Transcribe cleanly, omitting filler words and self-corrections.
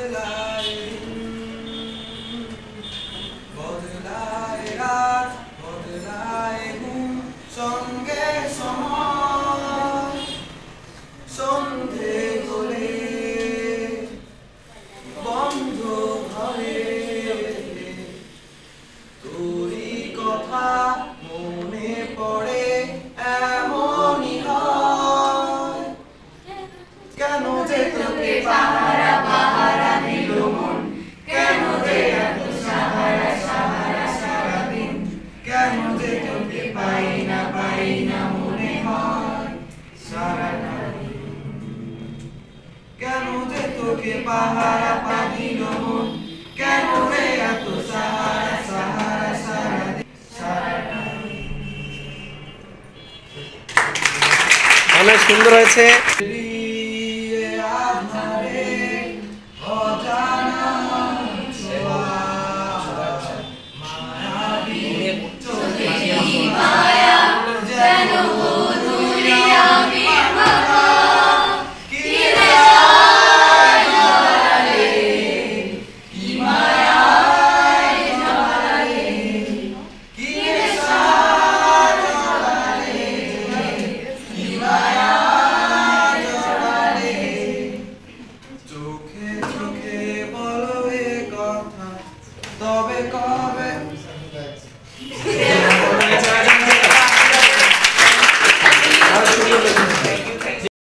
বদলায় বদলায় রাত বদলায় ঘুম সঙ্গে সময় সন্ধে হলে বন্ধ ঘরে তোরই কথা মনে পড়ে এমনই হয় কেন যে তোকে পাহারা পাহারা দিল মন কেন যে এত সাহারা সাহারা সারাদিন কেন যে তোকে পাই না মনে হয় সারাটা দিন কেন যে তোকে পাহারা দিল মন কেন যে এত সাহারা সাহারা সারাদিন সারাটা দিন। অনেক সুন্দর হয়েছে। আধারে